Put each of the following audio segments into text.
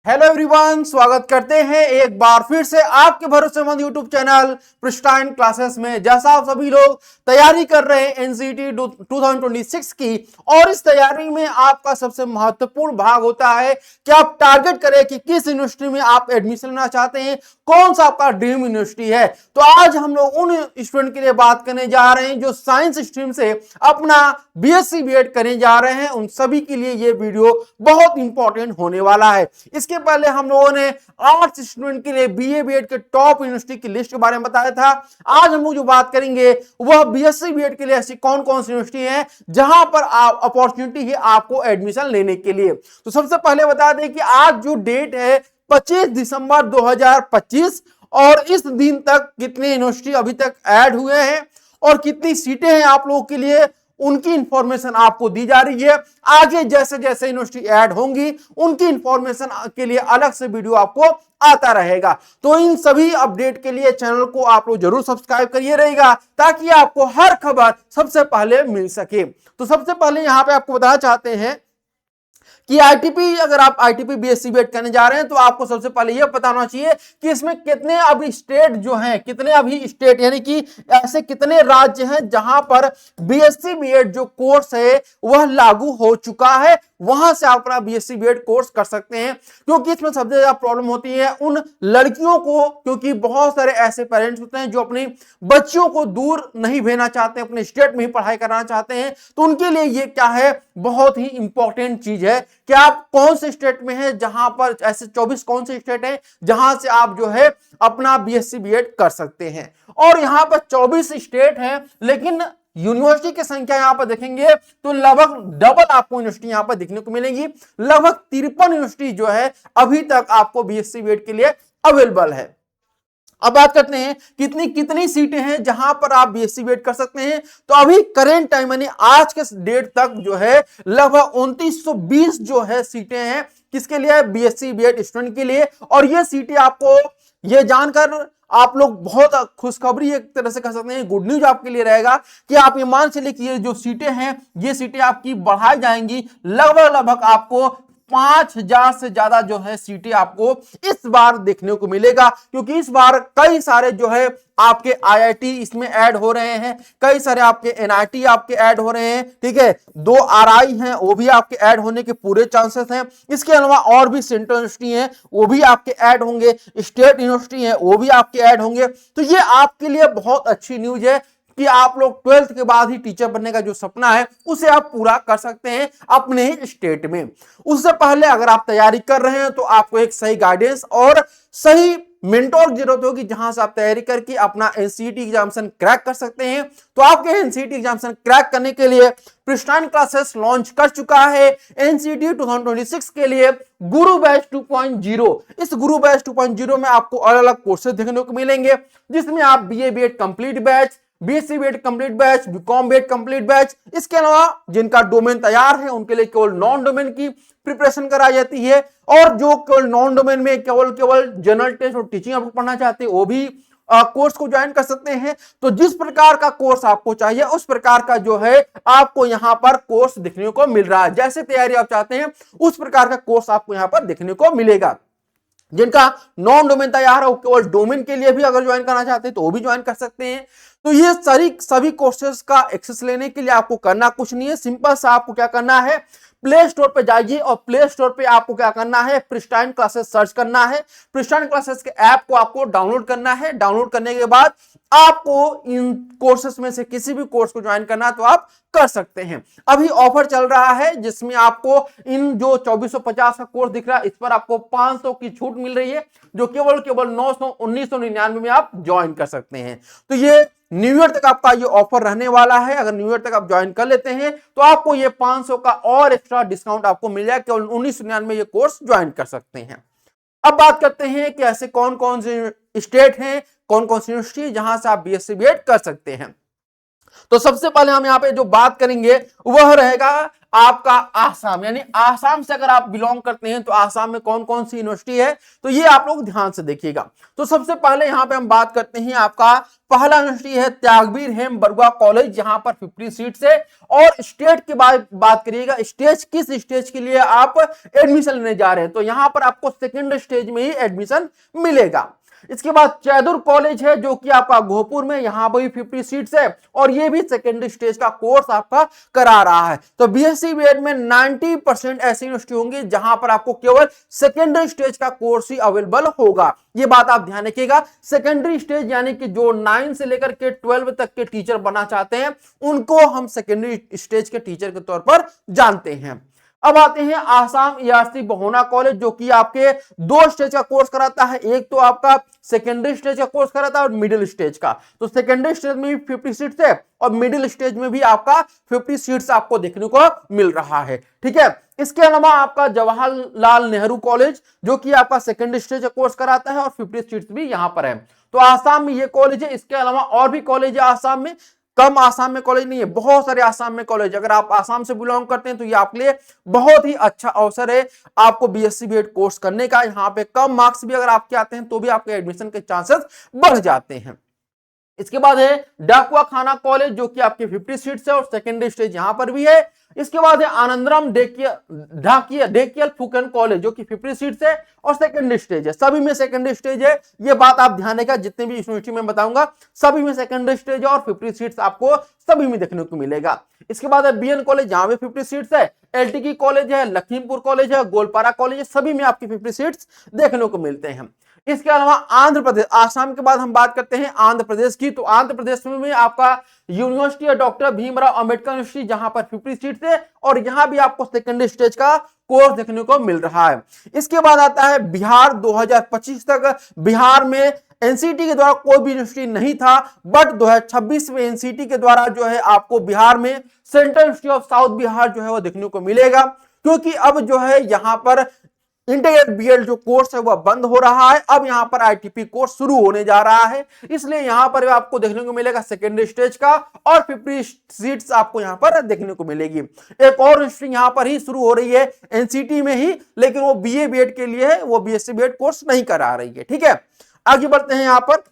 Hello everyone, स्वागत करते हैं एक बार फिर से आपके भरोसेमंद यूट्यूब चैनल प्रिस्टाइन क्लासेस में। जैसा आप सभी लोग तैयारी कर रहे हैं एनसीईटी 2026 की, और इस तैयारी में आपका सबसे महत्वपूर्ण भाग होता है कि आप टारगेट करें कि किस यूनिवर्सिटी में आप एडमिशन लेना चाहते हैं, कौन सा आपका ड्रीम यूनिवर्सिटी है। तो आज हम लोग उन स्टूडेंट के लिए बात करने जा रहे हैं जो साइंस स्ट्रीम से अपना बीएससी बीएड करने जा रहे हैं। उन सभी के लिए ये वीडियो बहुत इंपॉर्टेंट होने वाला है। इसके पहले हम लोगों ने आर्ट्स स्टूडेंट के लिए बीए बीएड के टॉप यूनिवर्सिटी की लिस्ट के बारे में बताया था। आज हम लोग जो बात करेंगे वह बीएससी बीएड के लिए ऐसी कौन कौन सी यूनिवर्सिटी है जहां पर आप अपॉर्चुनिटी है आपको एडमिशन लेने के लिए। तो सबसे पहले बता दें कि आज जो डेट है 25 दिसंबर 2025, और इस दिन तक कितने यूनिवर्सिटी अभी तक ऐड हुए हैं और कितनी सीटें हैं आप लोगों के लिए, उनकी इंफॉर्मेशन आपको दी जा रही है। आगे जैसे जैसे यूनिवर्सिटी ऐड होंगी उनकी इंफॉर्मेशन के लिए अलग से वीडियो आपको आता रहेगा। तो इन सभी अपडेट के लिए चैनल को आप लोग जरूर सब्सक्राइब करिए रहेगा, ताकि आपको हर खबर सबसे पहले मिल सके। तो सबसे पहले यहां पे आपको बताना चाहते हैं कि आईटीपी, अगर आप आईटीपी बीएससी बीएड करने जा रहे हैं तो आपको सबसे पहले यह पता होना चाहिए कि इसमें कितने अभी स्टेट जो हैं, कितने अभी स्टेट यानी कि ऐसे कितने राज्य हैं जहां पर बीएससी बीएड जो कोर्स है वह लागू हो चुका है। वहां से आप अपना बीएससी बीएड कोर्स कर सकते हैं, क्योंकि इसमें सबसे ज्यादा प्रॉब्लम होती है उन लड़कियों को, क्योंकि बहुत सारे ऐसे पेरेंट्स होते हैं जो अपनी बच्चियों को दूर नहीं भेजना चाहते, अपने स्टेट में ही पढ़ाई कराना चाहते हैं। तो उनके लिए ये क्या है, बहुत ही इंपॉर्टेंट चीज है कि आप कौन से स्टेट में हैं जहां पर ऐसे 24 कौन से स्टेट हैं जहां से आप जो है अपना बीएससी बीएड कर सकते हैं। और यहां पर 24 स्टेट हैं, लेकिन यूनिवर्सिटी की संख्या यहां पर देखेंगे तो लगभग डबल आपको यूनिवर्सिटी यहां पर देखने को मिलेंगी। लगभग 53 यूनिवर्सिटी जो है अभी तक आपको बीएससी बीएड के लिए अवेलेबल है। अब बात करते हैं कितनी कितनी सीटें हैं जहां पर आप बीएससी बीएड कर सकते हैं। तो अभी करेंट टाइम यानी आज के डेट तक जो है लगभग 2920 जो है सीटें हैं, किसके लिए, बीएससी बीएड स्टूडेंट के लिए। और ये सीटें आपको ये जानकर आप लोग बहुत खुशखबरी एक तरह से कह सकते हैं, गुड न्यूज आपके लिए रहेगा कि आप ये मान चलिए कि ये जो सीटें हैं ये सीटें आपकी बढ़ाई जाएंगी। लगभग आपको 5000 से ज्यादा जो है सीटें आपको इस बार देखने को मिलेगा, क्योंकि इस बार कई सारे जो है आपके आईआईटी इसमें ऐड हो रहे हैं, कई सारे आपके एनआईटी आपके ऐड हो रहे हैं, ठीक है। 2 आरआई हैं वो भी आपके ऐड होने के पूरे चांसेस हैं। इसके अलावा और भी सेंट्रल यूनिवर्सिटी हैं वो भी आपके ऐड होंगे, स्टेट यूनिवर्सिटी हैं वो भी आपके ऐड होंगे। तो ये आपके लिए बहुत अच्छी न्यूज है कि आप लोग 12th के बाद ही टीचर बनने का जो सपना है उसे आप पूरा कर सकते हैं अपने ही स्टेट में। उससे पहले अगर आप तैयारी कर रहे हैं तो आपको एक सही गाइडेंस और सही मेंटोर की जरूरत होगी, जहां से आप तैयारी करके अपना एनसीईटी एग्जामिनेशन क्रैक कर सकते हैं। तो आपके एनसीईटी एग्जामिनेशन क्रैक करने के लिए प्रिस्टाइन क्लासेस लॉन्च कर चुका है एनसीईटी 2026 के लिए गुरु बैच 2.0। इस गुरु बैच 2.0 में आपको अलग अलग कोर्सेज देखने को मिलेंगे, जिसमें आप BA BEd complete batch, BSc BEd complete batch, BCom BEd complete batch, इसके अलावा जिनका डोमेन तैयार है उनके लिए केवल नॉन डोमेन की प्रिपरेशन कराई जाती है, और जो केवल नॉन डोमेन में केवल जनरल टेस्ट और टीचिंग आप पढ़ना चाहते हैं वो भी कोर्स को ज्वाइन कर सकते हैं। तो जिस प्रकार का कोर्स आपको चाहिए उस प्रकार का जो है आपको यहां पर कोर्स देखने को मिल रहा है। जैसे तैयारी आप चाहते हैं उस प्रकार का कोर्स आपको यहां पर देखने को मिलेगा। जिनका नॉन डोमेन तैयार है वो केवल डोमेन के लिए भी अगर ज्वाइन करना चाहते हैं तो वो भी ज्वाइन कर सकते हैं। तो ये सभी कोर्सेज का एक्सेस लेने के लिए आपको करना कुछ नहीं है, सिंपल सा आपको क्या करना है, प्ले स्टोर पे जाइए और प्ले स्टोर पे आपको क्या करना है, प्रिस्टाइन क्लासेस सर्च करना है। प्रिस्टाइन क्लासेस के ऐप को आपको डाउनलोड करना है। डाउनलोड करने के बाद आपको इन कोर्सेस में से किसी भी कोर्स को ज्वाइन करना है तो आप कर सकते हैं। अभी ऑफर चल रहा है जिसमें आपको इन जो 2450 का कोर्स दिख रहा है इस पर आपको 500 की छूट मिल रही है, जो केवल 1999 में आप ज्वाइन कर सकते हैं। तो ये न्यू ईयर तक आपका ये ऑफर रहने वाला है। अगर न्यू ईयर तक आप ज्वाइन कर लेते हैं तो आपको ये 500 का और एक्स्ट्रा डिस्काउंट आपको मिल जाएगा, केवल 1999 में ये कोर्स ज्वाइन कर सकते हैं। अब बात करते हैं कि ऐसे कौन कौन से स्टेट हैं, कौन कौन सी यूनिवर्सिटी जहां से आप बीएससी बीएड कर सकते हैं। तो सबसे पहले हम यहाँ पे जो बात करेंगे वह रहेगा आपका आसाम, यानी आसाम से अगर आप बिलोंग करते हैं तो आसाम में कौन कौन सी यूनिवर्सिटी है, तो ये आप लोग ध्यान से देखिएगा। तो सबसे पहले यहां पे हम बात करते हैं, आपका पहला यूनिवर्सिटी है त्यागवीर हेम बरुआ कॉलेज, जहां पर 50 सीट्स है। और स्टेट की बात करिएगा, स्टेज किस स्टेज के लिए आप एडमिशन लेने जा रहे हैं, तो यहां पर आपको सेकेंड स्टेज में ही एडमिशन मिलेगा। इसके बाद चैदुर कॉलेज है जो कि आपका गोहपुर में, यहां पर भी 50 सीट्स है और ये भी सेकेंड स्टेज का कोर्स आपका करा रहा है। तो बीएससी बीएड में 90% ऐसी यूनिवर्सिटी होंगी जहां पर आपको केवल सेकेंडरी स्टेज का कोर्स ही अवेलेबल होगा। ये बात आप ध्यान रखिएगा। सेकेंडरी स्टेज यानी कि जो 9 से लेकर के 12 तक के टीचर बनना चाहते हैं उनको हम सेकेंडरी स्टेज के टीचर के तौर पर जानते हैं। अब आते हैं आसाम ईआरसी बहोना कॉलेज, जो कि आपके 2 स्टेज का कोर्स कराता है। एक तो आपका सेकेंडरी स्टेज का कोर्स कराता है और मिडिल स्टेज का। तो सेकेंडरी स्टेज में भी 50 सीट्स है और मिडिल स्टेज में भी आपका 50 सीट्स आपको देखने को मिल रहा है। ठीक है, इसके अलावा आपका जवाहरलाल नेहरू कॉलेज जो कि आपका सेकेंडरी स्टेज का कोर्स कराता है और 50 सीट्स भी यहां पर है। तो आसाम में ये कॉलेज है। इसके अलावा और भी कॉलेज है आसाम में, कम आसाम में कॉलेज नहीं है, बहुत सारे आसाम में कॉलेज। अगर आप आसाम से बिलोंग करते हैं तो ये आपके लिए बहुत ही अच्छा अवसर है आपको बीएससी बीएड कोर्स करने का। यहाँ पे कम मार्क्स भी अगर आपके आते हैं तो भी आपके एडमिशन के चांसेस बढ़ जाते हैं। इसके बाद है डाकुआ खाना कॉलेज जो कि आपके 50 सीट्स है और सेकेंडरी स्टेज यहां पर भी है। इसके बाद है आनंदराम डेकियल फुकन कॉलेज जो कि 50 सीट्स है और सेकेंडरी स्टेज है। सभी में सेकेंडरी स्टेज है, ये बात आप ध्यान रखिएगा। जितने भी यूनिवर्सिटी में बताऊंगा सभी में सेकेंडरी स्टेज है और 50 सीट्स आपको सभी में देखने को मिलेगा। इसके बाद है बीएन कॉलेज, जहां पे 50 सीट्स है। एलटीकी कॉलेज है, लखीमपुर कॉलेज है, गोलपारा कॉलेज है, सभी में आपकी 50 सीट्स देखने को मिलते हैं। इसके अलावा आंध्र प्रदेश, आसाम के बाद हम बात करते हैं आंध्र प्रदेश की। तो आंध्र प्रदेश में आपका यूनिवर्सिटी है डॉक्टर भीमराव अंबेडकर यूनिवर्सिटी, जहां पर 50 सीट्स है और यहां भी आपको सेकेंडरी स्टेज का कोर्स देखने को मिल रहा है। इसके बाद आता है बिहार। 2025 तक बिहार में एनसीटी के द्वारा कोई भी यूनिवर्सिटी नहीं था, बट 2026 में एनसीटी के द्वारा जो है आपको बिहार में central university of south Bihar जो है वो देखने को मिलेगा, क्योंकि अब जो है यहां पर इंटीग्रेटेड बीएड जो कोर्स है वह बंद हो रहा है। अब यहां पर आईटीपी कोर्स शुरू होने जा रहा है, इसलिए यहां पर आपको देखने को मिलेगा सेकेंडरी स्टेज का और 50 सीट्स आपको यहां पर देखने को मिलेगी। एक और यूनिवर्सिटी यहां पर ही शुरू हो रही है एनसीटी में ही, लेकिन वो बीए बीएड के लिए है, वो बीएससी बीएड कोर्स नहीं करा रही है। ठीक है, आगे बढ़ते हैं यहां पर।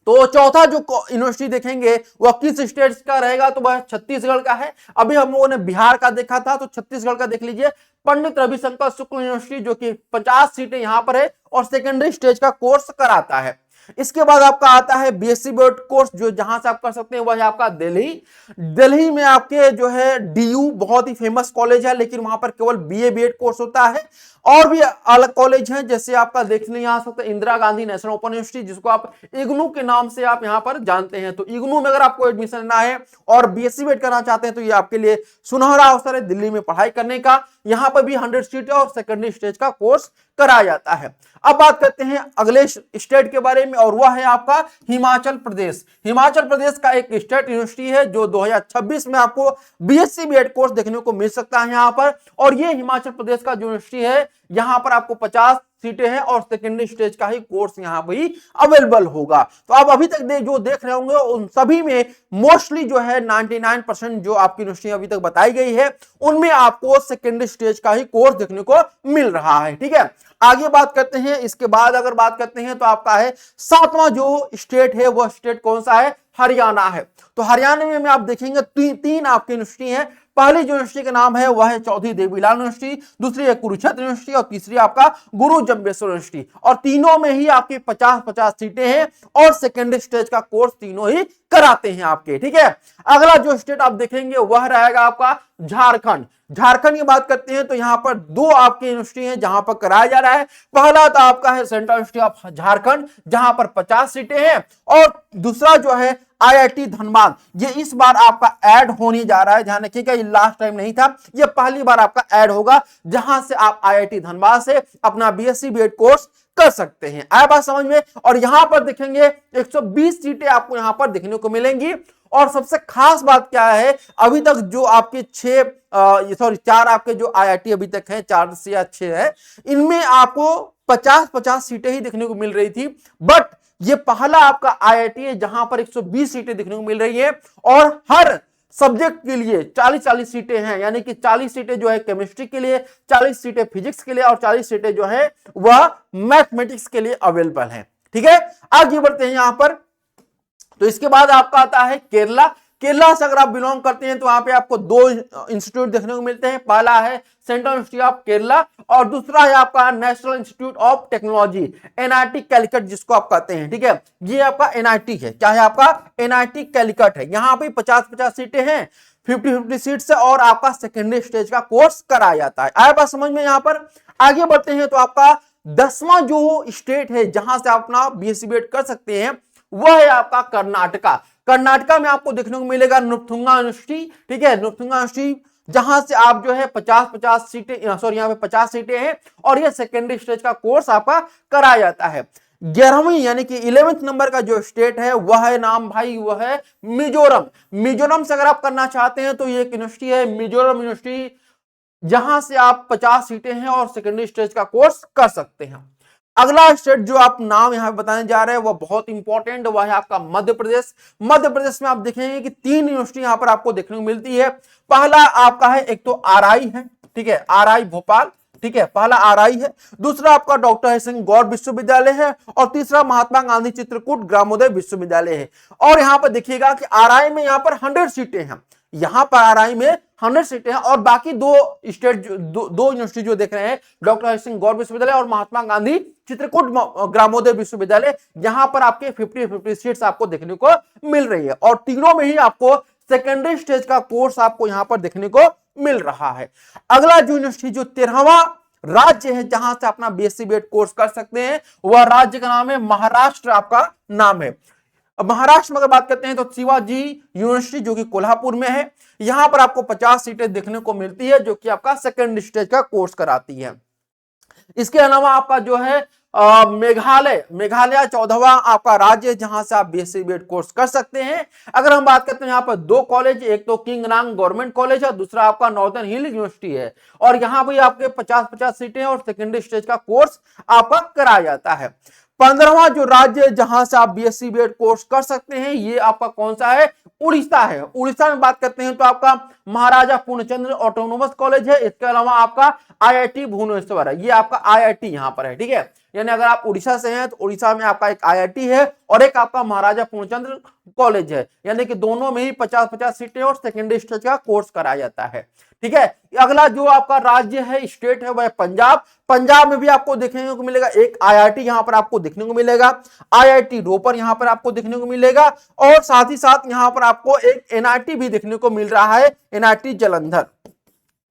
तो चौथा जो यूनिवर्सिटी देखेंगे वह किस स्टेट का रहेगा, तो वह छत्तीसगढ़ का है। अभी हम लोगों ने बिहार का देखा था, तो छत्तीसगढ़ का देख लीजिए, पंडित रविशंकर शुक्ल यूनिवर्सिटी जो कि 50 सीटें यहां पर है और सेकेंडरी स्टेज का कोर्स कराता है। इसके बाद आपका आता है बीएससी बीएड कोर्स, जो जहां से आप कर सकते हैं वह है आपका दिल्ली में आपके जो है डीयू बहुत ही फेमस कॉलेज है, लेकिन वहां पर केवल बीए बीएड कोर्स होता है। और भी अलग कॉलेज हैं, जैसे आपका देखने आ सकते हैं Indira Gandhi national open university, जिसको आप इग्नू के नाम से आप यहां पर जानते हैं। तो इग्नू में अगर आपको एडमिशन लेना है और बीएससी बीएड करना चाहते हैं तो ये आपके लिए सुनहरा अवसर है दिल्ली में पढ़ाई करने का। यहां पर भी 100 सीट और सेकेंडरी स्टेज का कोर्स कराया जाता है। अब बात करते हैं अगले स्टेट के बारे में, और वह है आपका हिमाचल प्रदेश। हिमाचल प्रदेश का एक स्टेट यूनिवर्सिटी है जो 2026 में आपको बीएससी बीएड कोर्स देखने को मिल सकता है यहां पर। और ये हिमाचल प्रदेश का जो यूनिवर्सिटी है, यहां पर आपको 50 सीटें हैं और सेकेंडरी स्टेज का ही कोर्स यहां पर ही अवेलेबल होगा। तो आप अभी तक जो देख रहे होंगे उन सभी में मोस्टली जो है 99% जो आपकी यूनिवर्सिटी अभी तक बताई गई है उनमें आपको सेकेंडरी स्टेज का ही कोर्स देखने को मिल रहा है। ठीक है, आगे बात करते हैं। इसके बाद अगर बात करते हैं तो आपका है 7वां जो स्टेट है, वह स्टेट कौन सा है, हरियाणा है। तो हरियाणा में आप देखेंगे तीन आपकी यूनिवर्सिटी है। पहली जो यूनिवर्सिटी का नाम है वह है चौधरी देवीलाल यूनिवर्सिटी, दूसरी है कुरुक्षेत्र यूनिवर्सिटी और तीसरी आपका गुरु जम्बेश्वर यूनिवर्सिटी। और तीनों में ही आपकी 50-50 सीटें हैं और सेकेंडरी स्टेज का कोर्स तीनों ही कराते हैं आपके। ठीक है, अगला जो स्टेट आप देखेंगे वह रहेगा आपका झारखंड। झारखंड की बात करते हैं तो यहां पर 2 आपकी यूनिवर्सिटी हैं जहां पर कराया जा रहा है। पहला तो आपका है सेंट्रल यूनिवर्सिटी ऑफ झारखंड, जहां पर 50 सीटें हैं, और दूसरा जो है आईआईटी धनबाद। ये इस बार आपका ऐड होने जा रहा है, ध्यान रखिएगा, ये लास्ट टाइम नहीं था, ये पहली बार आपका ऐड होगा, जहां से आप आईआईटी धनबाद से अपना बीएससी बीएड कोर्स कर सकते हैं। आया बात समझ में। और यहां पर देखेंगे 120 सीटें आपको यहां पर देखने को मिलेंगी। और सबसे खास बात क्या है, अभी तक जो आपके 4 आपके जो आईआईटी अभी तक हैं, 4 से या 6 है, इनमें आपको 50-50 सीटें ही देखने को मिल रही थी, बट ये पहला आपका आईआईटी है जहां पर 120 सीटें देखने को मिल रही है। और हर सब्जेक्ट के लिए 40-40 सीटें हैं, यानी कि 40 सीटें जो है केमिस्ट्री के लिए, 40 सीटें फिजिक्स के लिए और 40 सीटें जो है वह मैथमेटिक्स के लिए अवेलेबल हैं। ठीक है, आगे बढ़ते हैं यहां पर। तो इसके बाद आपका आता है केरला। केरला से अगर आप बिलोंग करते हैं तो वहां पे आपको दो इंस्टीट्यूट देखने को मिलते हैं। पहला है सेंट्रल इंस्टीट्यूट ऑफ केरला और दूसरा है आपका national institute of technology, NIT Calicut जिसको आप कहते हैं। ठीक है, ये आपका एनआईटी है। क्या है आपका? एनआईटी कैलिकट है। यहाँ पे 50-50 सीटें हैं, 50-50 सीट्स है और आपका सेकेंडरी स्टेज का कोर्स कराया जाता है। आया बात समझ में? यहाँ पर आगे बढ़ते हैं तो आपका 10वां जो स्टेट है जहां से आप अपना बीएससी बीएड कर सकते हैं वह है आपका कर्नाटका। कर्नाटका में आपको देखने को मिलेगा नुपथुंगा यूनिवर्सिटी। ठीक है, नुपथुंगा यूनिवर्सिटी जहां से आप जो है 50-50 सीटें, सॉरी यहाँ पे 50 सीटें हैं और ये सेकेंडरी स्टेज का कोर्स आपका कराया जाता है। 11वीं यानी कि 11th नंबर का जो स्टेट है वह है नाम भाई वह है मिजोरम। मिजोरम से अगर आप करना चाहते हैं तो ये एक यूनिवर्सिटी है मिजोरम यूनिवर्सिटी, जहां से आप 50 सीटें हैं और सेकेंडरी स्टेज का कोर्स कर सकते हैं। अगला स्टेट जो आप नाम यहां बताने जा रहे हैं वह बहुत इंपॉर्टेंट, वह है आपका मध्य प्रदेश। मध्य प्रदेश में आप देखेंगे कि 3 यूनिवर्सिटी यहां पर आपको देखने को मिलती है। पहला आपका है, एक तो आरआई है, ठीक है, आरआई भोपाल। ठीक है, पहला आरआई है, दूसरा आपका डॉक्टर हरिसिंह गौर विश्वविद्यालय है और तीसरा महात्मा गांधी चित्रकूट ग्रामोदय विश्वविद्यालय है। और यहां पर देखिएगा कि आरआई में यहां पर 100 सीटें हैं, यहां पर आरआई में 100 सीटें हैं और बाकी दो स्टेट दो यूनिवर्सिटी जो देख रहे हैं डॉक्टर हरिसिंह गौर विश्वविद्यालय और महात्मा गांधी चित्रकूट ग्रामोदय विश्वविद्यालय, यहां पर आपके 50-50 सीट्स आपको देखने को मिल रही है और तीनों में ही आपको सेकेंडरी स्टेज का कोर्स आपको यहां पर देखने को मिल रहा है। अगला जो यूनिवर्सिटी जो 13वां राज्य है जहां से अपना बीएससी बीएड कोर्स कर सकते हैं वह राज्य का नाम है महाराष्ट्र, आपका नाम है। अब महाराष्ट्र में अगर बात करते हैं तो शिवाजी यूनिवर्सिटी जो कि कोल्हापुर में है, यहां पर आपको 50 सीटें देखने को मिलती है जो कि आपका सेकेंड स्टेज का कोर्स कराती है। इसके अलावा आपका जो है मेघालय 14वां आपका राज्य जहां से आप बीएससी बीएड कोर्स कर सकते हैं। अगर हम बात करते हैं यहाँ पर 2 कॉलेज, एक तो किंगनांग गवर्नमेंट कॉलेज है, दूसरा आपका नॉर्दर्न हिल यूनिवर्सिटी है और यहाँ भी आपके 50-50 सीटें और सेकेंडरी स्टेज का कोर्स आपका कराया जाता है। 15वां जो राज्य जहां से आप बीएससी बीएड कोर्स कर सकते हैं ये आपका कौन सा है? उड़ीसा है। उड़ीसा में बात करते हैं तो आपका महाराजा पूर्णचंद्र ऑटोनोमस कॉलेज है। इसके अलावा आपका आईआईटी भुवनेश्वर है, ये आपका आईआईटी यहां पर है। ठीक है, यानी अगर आप उड़ीसा से हैं तो उड़ीसा में आपका एक आईआईटी है और एक आपका महाराजा पूर्णचंद्र कॉलेज है, यानी कि दोनों में ही 50-50 सीटें और सेकेंडरी स्टेज का कोर्स कराया जाता है। ठीक है, अगला जो आपका राज्य है, स्टेट है, वह पंजाब। पंजाब में भी आपको देखने को मिलेगा एक आईआईटी यहां पर आपको देखने को मिलेगा, आईआईटी रोपर यहां पर आपको देखने को मिलेगा और साथ ही साथ यहां पर आपको एक एनआईटी भी देखने को मिल रहा है, एनआईटी जालंधर।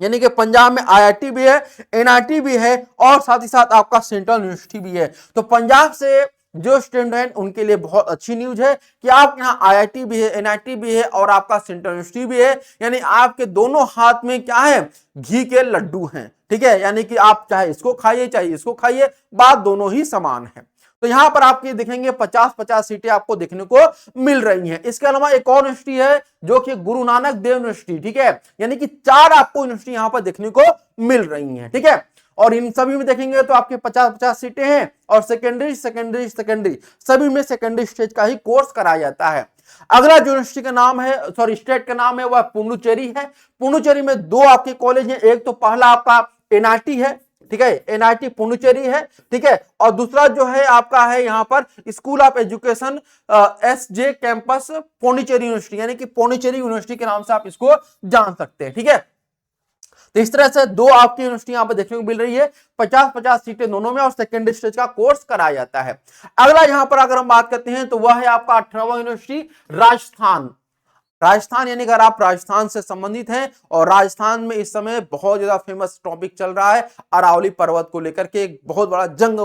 यानी कि पंजाब में आईआईटी भी है, एनआईटी भी है और साथ ही साथ आपका सेंट्रल यूनिवर्सिटी भी है। तो पंजाब से जो स्टूडेंट हैं उनके लिए बहुत अच्छी न्यूज है कि आप यहाँ आईआईटी भी है, एनआईटी भी है और आपका सेंट्रल यूनिवर्सिटी भी है, यानी आपके दोनों हाथ में क्या है? घी के लड्डू हैं। ठीक है, यानी कि आप चाहे इसको खाइए चाहे इसको खाइए, बात दोनों ही समान है। तो यहां पर आप ये देखेंगे 50-50 सीटें आपको देखने को मिल रही हैं। इसके अलावा एक और यूनिवर्सिटी है जो कि गुरु नानक देव यूनिवर्सिटी। ठीक है, यानी कि 4 आपको यूनिवर्सिटी यहां पर देखने को मिल रही हैं। ठीक है, और इन सभी में देखेंगे तो आपके 50-50 सीटें हैं और सेकेंडरी सभी में सेकेंडरी स्टेज का ही कोर्स कराया जाता है। अगला जो यूनिवर्सिटी का नाम है, सॉरी स्टेट का नाम है, वह पुडुचेरी है। पुडुचेरी में 2 आपके कॉलेज हैं, एक तो पहला आपका एनआईटी है, ठीक है, एनआईटी पुडुचेरी है। ठीक है, और दूसरा जो है आपका है यहाँ पर school of education SJ campus Puducherry university, यानी कि पुडुचेरी यूनिवर्सिटी के नाम से आप इसको जान सकते हैं। ठीक है, तो इस तरह से 2 आपकी यूनिवर्सिटी यहां पर देखने को मिल रही है, 50-50 सीटें दोनों में और सेकेंडरी स्टेज का कोर्स कराया जाता है। अगला यहां पर अगर हम बात करते हैं तो वह है आपका 18वां यूनिवर्सिटी राजस्थान, यानी अगर आप राजस्थान से संबंधित हैं और राजस्थान में इस समय बहुत ज्यादा फेमस टॉपिक चल रहा है अरावली पर्वत को लेकर के, एक बहुत बड़ा जंग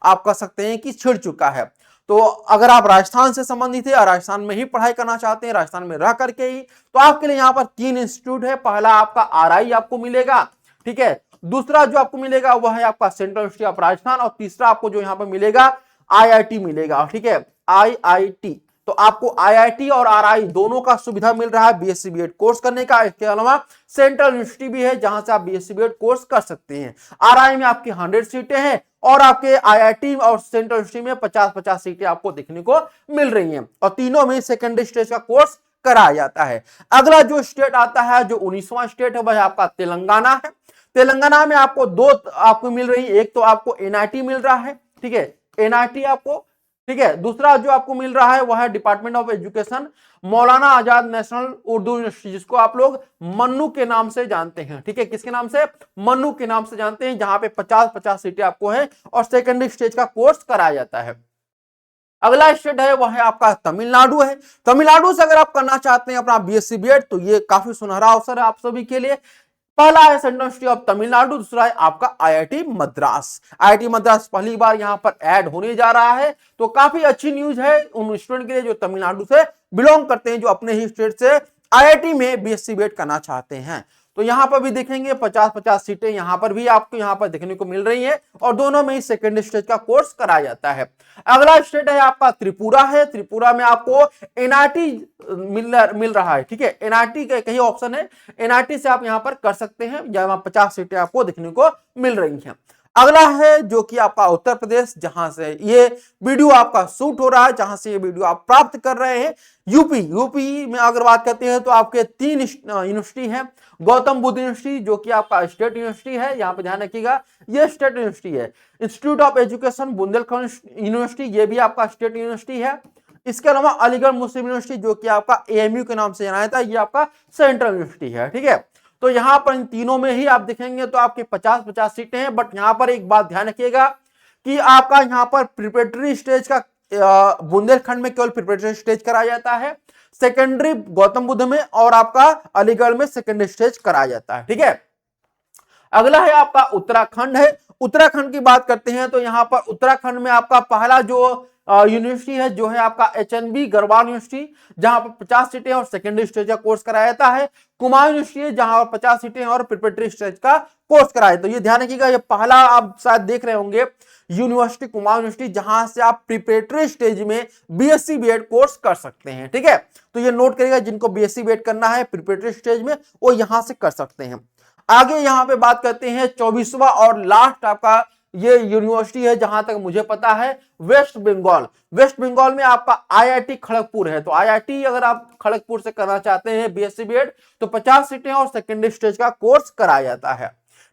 आप कह सकते हैं कि छिड़ चुका है। तो अगर आप राजस्थान से संबंधित है और राजस्थान में ही पढ़ाई करना चाहते हैं, राजस्थान में रह करके ही, तो आपके लिए यहाँ पर 3 इंस्टीट्यूट है। पहला आपका आरआई आपको मिलेगा, ठीक है, दूसरा जो आपको मिलेगा वह है आपका सेंट्रल यूनिवर्सिटी ऑफ राजस्थान और तीसरा आपको जो यहाँ पर मिलेगा आईआईटी मिलेगा। ठीक है, आईआईटी। तो आपको आईआईटी और आरआई दोनों का सुविधा मिल रहा है बीएससी बीएड कोर्स करने का। इसके अलावा सेंट्रल यूनिवर्सिटी भी है जहां से आप बीएससी बीएड कोर्स कर सकते हैं। आरआई में आपकी 100 सीटें हैं और आपके आईआईटी और सेंट्रल यूनिवर्सिटी में 50-50 सीटें आपको देखने को मिल रही हैं और तीनों में सेकेंडरी स्टेज का कोर्स कराया जाता है। अगला जो स्टेट आता है, जो 19वां स्टेट है, वह आपका तेलंगाना है। तेलंगाना में आपको दो आपको मिल रही है, एक तो आपको एनआईटी मिल रहा है, ठीक है, एनआईटी आपको, ठीक है। दूसरा जो आपको मिल रहा है वह है department of education Maulana Azad national Urdu university, जिसको आप लोग मन्नू के नाम से जानते हैं, ठीक है, किसके नाम से, मन्नू के नाम से जानते हैं, जहां पे 50-50 सीटें आपको है और सेकेंडरी स्टेज का कोर्स कराया जाता है। अगला स्टेट है वह है आपका तमिलनाडु है। तमिलनाडु से अगर आप करना चाहते हैं अपना बीएससी बीएड, तो ये काफी सुनहरा अवसर है आप सभी के लिए। पहला है सेंट्रल यूनिवर्सिटी ऑफ तमिलनाडु, दूसरा है आपका आईआईटी मद्रास। आईआईटी मद्रास पहली बार यहां पर ऐड होने जा रहा है, तो काफी अच्छी न्यूज है उन स्टूडेंट के लिए जो तमिलनाडु से बिलोंग करते हैं, जो अपने ही स्टेट से आईआईटी में बीएससी बीएड करना चाहते हैं। तो यहां पर भी देखेंगे 50-50 सीटें यहां पर भी आपको यहां पर देखने को मिल रही हैं और दोनों में ही सेकेंड स्टेज का कोर्स कराया जाता है। अगला स्टेट है आपका त्रिपुरा है। त्रिपुरा में आपको एनआईटी मिल रहा है, ठीक है, एनआईटी के कई ऑप्शन है, एनआईटी से आप यहां पर कर सकते हैं, जहां 50 सीटें आपको देखने को मिल रही हैं। अगला है जो कि आपका उत्तर प्रदेश, जहां से ये वीडियो आपका शूट हो रहा है, जहां से ये वीडियो आप प्राप्त कर रहे हैं, यूपी। यूपी में अगर बात करते हैं तो आपके 3 यूनिवर्सिटी है। गौतम बुद्ध यूनिवर्सिटी जो कि आपका स्टेट यूनिवर्सिटी है, यहां पर ध्यान रखिएगा, ये स्टेट यूनिवर्सिटी है। Institute of education Bundelkhand university, ये भी आपका स्टेट यूनिवर्सिटी है। इसके अलावा अलीगढ़ मुस्लिम यूनिवर्सिटी जो कि आपका एएमयू के नाम से जाना जाता है, ये आपका सेंट्रल यूनिवर्सिटी है, ठीक है। तो यहां पर इन तीनों में ही आप देखेंगे तो आपके 50-50 सीटें हैं, बट यहां पर एक बात ध्यान रखिएगा कि आपका यहां पर प्रिपरेटरी स्टेज का बुंदेलखंड में केवल प्रिपरेटरी स्टेज कराया जाता है, सेकेंडरी गौतम बुद्ध में और आपका अलीगढ़ में सेकेंडरी स्टेज कराया जाता है, ठीक है। अगला है आपका उत्तराखंड है। उत्तराखंड की बात करते हैं तो यहां पर उत्तराखंड में आपका पहला जो यूनिवर्सिटी है जो है आपका एचएनबी गढ़वाल यूनिवर्सिटी, जहां पर 50 सीटें और सेकेंडरी स्टेज का कोर्स कराया जाता है। कुमाऊं यूनिवर्सिटी है जहां पर 50 सीटें और प्रिपरेटरी स्टेज का कोर्स कराया। तो ये ध्यान रखिएगा, ये पहला आप शायद देख रहे होंगे यूनिवर्सिटी कुमाऊं यूनिवर्सिटी, जहां से आप प्रिपरेटरी स्टेज में बीएससी बीएड कोर्स कर सकते हैं, ठीक है। तो ये नोट करिएगा, जिनको बीएससी बीएड करना है प्रिपरेटरी स्टेज में वो यहां से कर सकते हैं। आगे यहां पे बात करते हैं 24वां और लास्ट आपका ये यूनिवर्सिटी है, जहां तक मुझे पता है वेस्ट बंगाल। वेस्ट बंगाल में आपका आईआईटी खड़गपुर है। तो आईआईटी अगर आप खड़गपुर से करना चाहते हैं बीएससी बीएड, तो 50 सीटें और सेकेंडरी स्टेज का कोर्स कराया जाता है,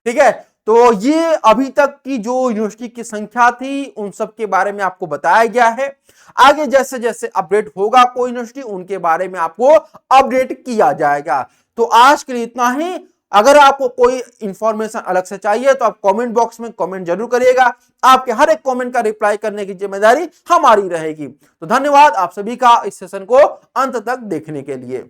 ठीक है। तो ये अभी तक की जो यूनिवर्सिटी की संख्या थी उन सब के बारे में आपको बताया गया है। आगे जैसे जैसे अपडेट होगा कोई यूनिवर्सिटी, उनके बारे में आपको अपडेट किया जाएगा। तो आज के लिए इतना ही। अगर आपको कोई इंफॉर्मेशन अलग से चाहिए तो आप कमेंट बॉक्स में कमेंट जरूर करिएगा। आपके हर एक कमेंट का रिप्लाई करने की जिम्मेदारी हमारी रहेगी। तो धन्यवाद आप सभी का इस सेशन को अंत तक देखने के लिए।